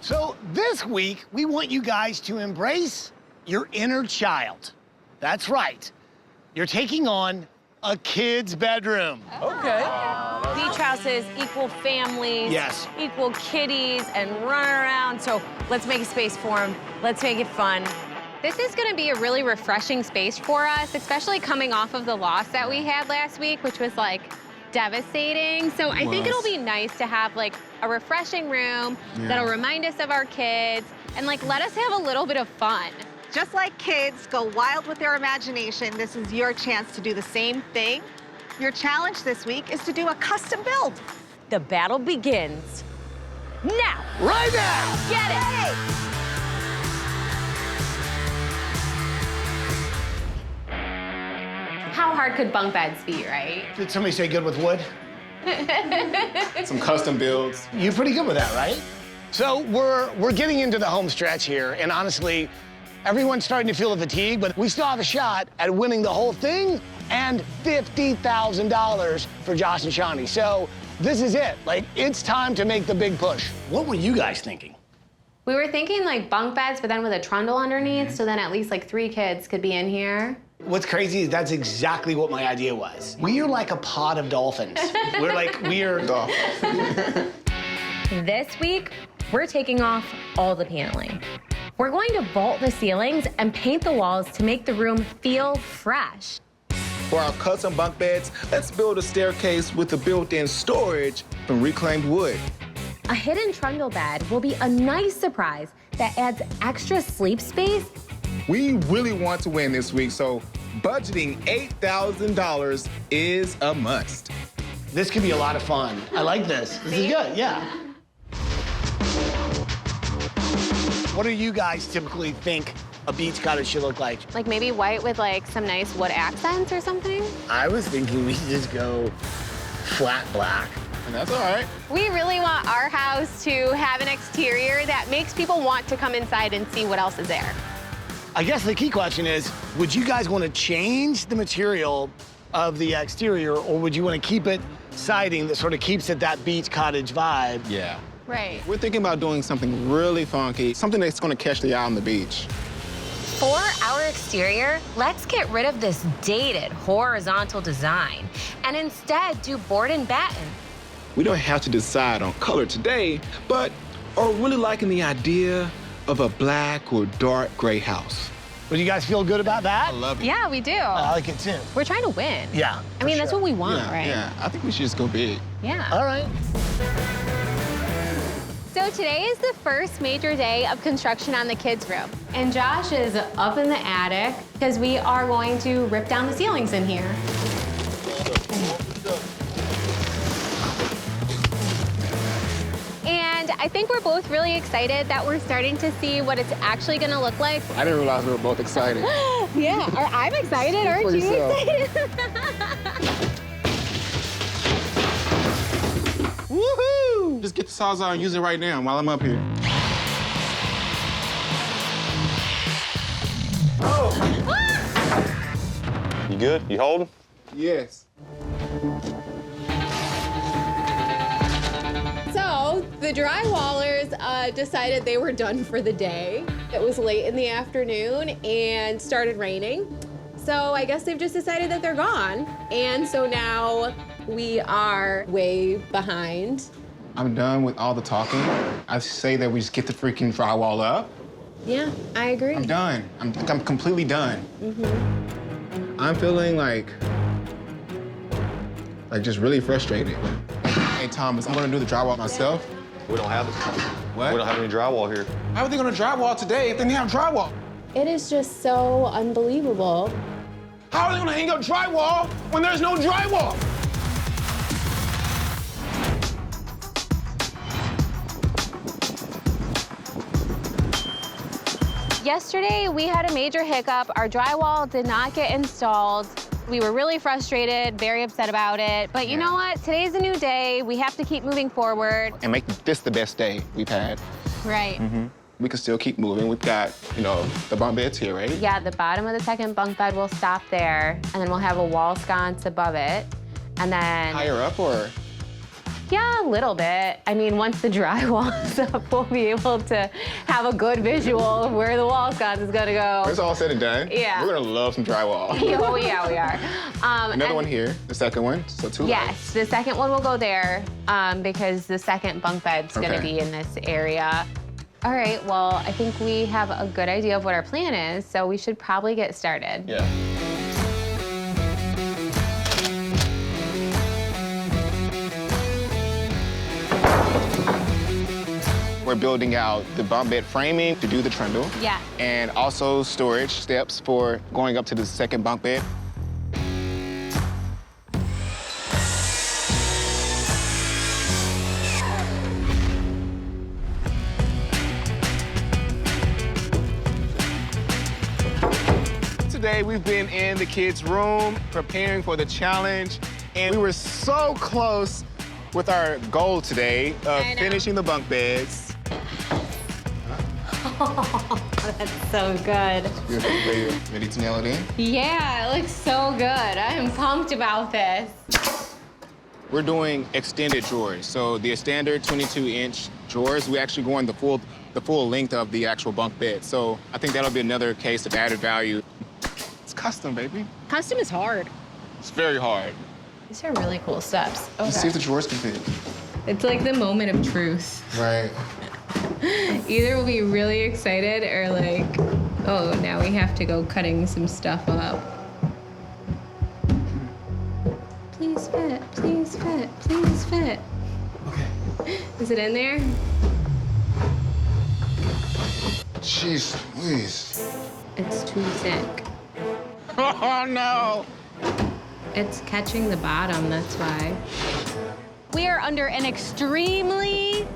So this week, we want you guys to embrace your inner child. That's right. You're taking on a kid's bedroom. Okay. Beach houses equal families, Yes. equal kiddies, and run around. So let's make a space for them. Let's make it fun. This is gonna be a really refreshing space for us, especially coming off of the loss that we had last week, which was like devastating. So I think it'll be nice to have like a refreshing room that'll remind us of our kids and like let us have a little bit of fun. Just like kids go wild with their imagination, this is your chance to do the same thing. Your challenge this week is to do a custom build. The battle begins now. Right now! Get it! How hard could bunk beds be, right? Did somebody say good with wood? Some custom builds. You're pretty good with that, right? So we're getting into the home stretch here, and honestly, everyone's starting to feel the fatigue, but we still have a shot at winning the whole thing and $50,000 for Josh and Shawnee. So this is it. Like, it's time to make the big push. What were you guys thinking? We were thinking like bunk beds, but then with a trundle underneath, so then at least like 3 kids could be in here. What's crazy is that's exactly what my idea was. We are like a pod of dolphins. we're dolphins. This week, we're taking off all the paneling. We're going to vault the ceilings and paint the walls to make the room feel fresh. For our custom bunk beds, let's build a staircase with a built-in storage from reclaimed wood. A hidden trundle bed will be a nice surprise that adds extra sleep space. We really want to win this week, so budgeting $8,000 is a must. This could be a lot of fun. I like this. This is good, yeah. What do you guys typically think a beach cottage should look like? Like maybe white with like some nice wood accents or something. I was thinking we should just go flat black. And that's all right. We really want our house to have an exterior that makes people want to come inside and see what else is there. I guess the key question is, would you guys want to change the material of the exterior, or would you want to keep it siding that sort of keeps it that beach cottage vibe? Yeah. Right. We're thinking about doing something really funky, something that's going to catch the eye on the beach. For our exterior, let's get rid of this dated horizontal design and instead do board and batten. We don't have to decide on color today, but are really liking the idea of a black or dark gray house. Would you guys feel good about that? I love it. Yeah, we do. I like it too. We're trying to win. Yeah. I mean, that's what we want, Yeah, right? yeah. I think we should just go big. Yeah. All right. So today is the first major day of construction on the kids' room. And Josh is up in the attic because we are going to rip down the ceilings in here. And I think we're both really excited that we're starting to see what it's actually going to look like. I didn't realize we were both excited. Yeah, I'm excited. Aren't for you yourself. excited? Woohoo! Just get the Sawzall and use it right now while I'm up here. You good? You holding? Yes. So the drywallers decided they were done for the day. It was late in the afternoon and started raining. So I guess they've just decided that they're gone. And so now we are way behind. I'm done with all the talking. I say that we just get the freaking drywall up. Yeah, I agree. I'm done. I'm completely done. I'm feeling like just really frustrated. Hey, Thomas, I'm gonna do the drywall myself. We don't have it. What? We don't have any drywall here. How are they gonna drywall today if they didn't have drywall? It is just so unbelievable. How are they gonna hang up drywall when there's no drywall? Yesterday, we had a major hiccup. Our drywall did not get installed. We were really frustrated, very upset about it. But you know what? Today's a new day. We have to keep moving forward. And make this the best day we've had. Right. We can still keep moving. We've got, the bunk beds here, right? Yeah, the bottom of the second bunk bed will stop there, and then we'll have a wall sconce above it. And then Higher up or? Yeah, a little bit. I mean, once the drywall is up, we'll be able to have a good visual of where the wall sconce is gonna go. When it's all said and done, Yeah. we're gonna love some drywall. Oh yeah, we are. Another one here, the second one, so 2 Yes, lights. the second one will go there because the second bunk bed's gonna be in this area. All right, well, I think we have a good idea of what our plan is, so we should probably get started. Yeah. We're building out the bunk bed framing to do the trundle. Yeah. And also storage steps for going up to the second bunk bed. Today we've been in the kids' room preparing for the challenge, and we were so close with our goal today of finishing the bunk beds. Oh, that's so good. Ready to nail it in? Yeah, it looks so good. I am pumped about this. We're doing extended drawers. So the standard 22-inch drawers, we actually go on the full length of the actual bunk bed. So I think that'll be another case of added value. It's custom, baby. Custom is hard. It's very hard. These are really cool steps. Okay. Let's see if the drawers can fit. It's like the moment of truth. Right. Either we'll be really excited or like, oh, now we have to go cutting some stuff up. Please fit, please fit, please fit. Okay. Is it in there? Jeez, please. It's too thick. Oh, no. It's catching the bottom, that's why. We are under an extremely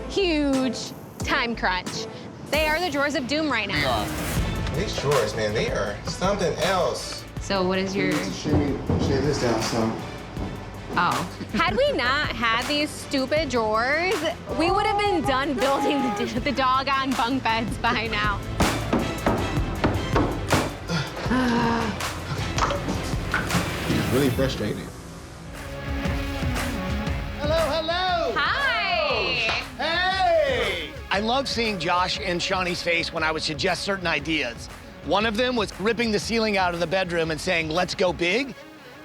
huge time crunch. They are the drawers of doom right now. These drawers, man, they are something else. So what is your... Shave this down some. Oh. Had we not had these stupid drawers, we would have been done building the doggone bunk beds by now. Really frustrating. Hello, hello. Hi. Hey! I love seeing Josh and Shawnee's face when I would suggest certain ideas. One of them was ripping the ceiling out of the bedroom and saying, let's go big.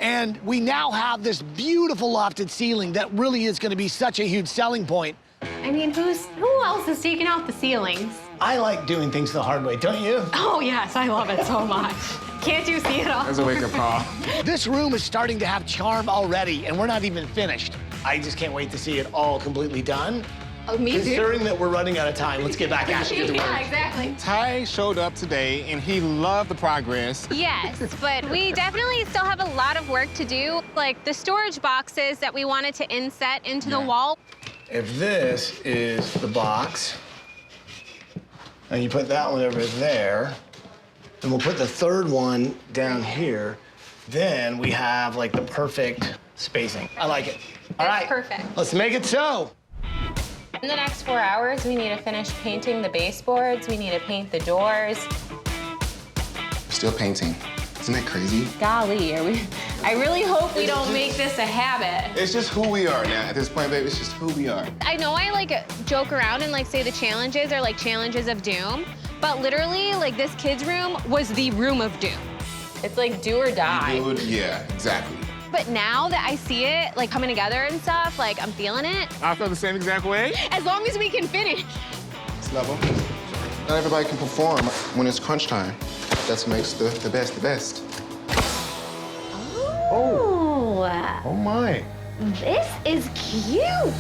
And we now have this beautiful lofted ceiling that really is gonna be such a huge selling point. I mean, who else is taking out the ceilings? I like doing things the hard way, don't you? Oh, yes, I love it so much. Can't you see it all? That's a wake-up call. This room is starting to have charm already, and we're not even finished. I just can't wait to see it all completely done. Oh, me too. Considering that we're running out of time, let's get back at it. Yeah, exactly. Ty showed up today, and he loved the progress. Yes, but we definitely still have a lot of work to do. Like the storage boxes that we wanted to inset into the wall. If this is the box, and you put that one over there, and we'll put the third one down here, then we have like the perfect spacing. I like it. All right, perfect. Let's make it so. In the next 4 hours, we need to finish painting the baseboards. We need to paint the doors. Still painting. Isn't that crazy? Golly, I really hope we don't make this a habit. It's just who we are now. At this point, baby, it's just who we are. I know I like joke around and like say the challenges are like challenges of doom, but literally like this kid's room was the room of doom. It's like do or die. Dude, yeah, exactly. But now that I see it like coming together and stuff, like I'm feeling it. I feel the same exact way. As long as we can finish. It's level. Not everybody can perform when it's crunch time. That's what makes the best the best. Oh, Oh my. this is cute.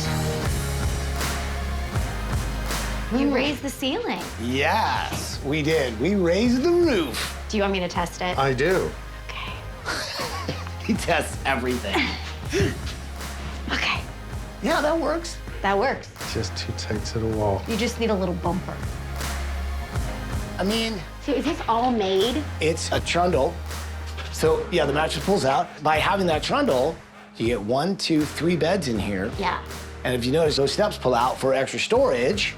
You raised the ceiling. Yes, we did. We raised the roof. Do you want me to test it? I do. Okay. He tests everything. Okay. Yeah, that works. That works. Just too tight to the wall. You just need a little bumper. I mean, So is this all made? it's a trundle. So yeah, the mattress pulls out. By having that trundle, you get 1, 2, 3 beds in here. Yeah. And if you notice, those steps pull out for extra storage.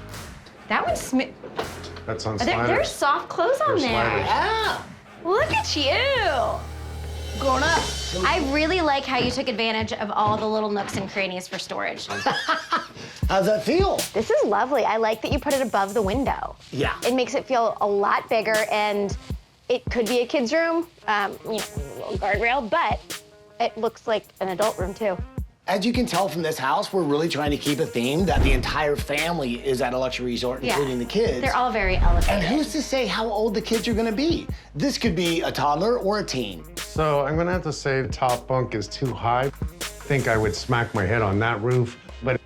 That one's That's on sliders. There's soft clothes on There's there. sliders. Yeah. Look at you. Going up. I really like how you took advantage of all the little nooks and crannies for storage. How's that feel? This is lovely. I like that you put it above the window. Yeah. It makes it feel a lot bigger, and it could be a kid's room, you know, a little guardrail, but it looks like an adult room too. As you can tell from this house, we're really trying to keep a theme that the entire family is at a luxury resort, including the kids. They're all very elevated. And who's to say how old the kids are gonna be? This could be a toddler or a teen. So I'm gonna have to say the top bunk is too high. I think I would smack my head on that roof. But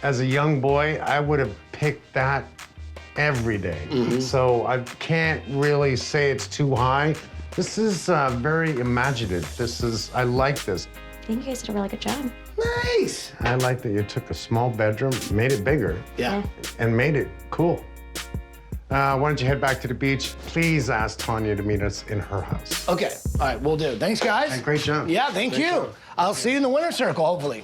as a young boy, I would have picked that every day. So I can't really say it's too high. This is very imaginative. I like this. I think you guys did a really good job. Nice. I like that you took a small bedroom, made it bigger, Yeah. and made it cool. Why don't you head back to the beach? Please ask Taniya to meet us in her house. Okay, all right, we'll do. Thanks, guys. Great job. Yeah, thank you. I'll see you in the winter circle, hopefully.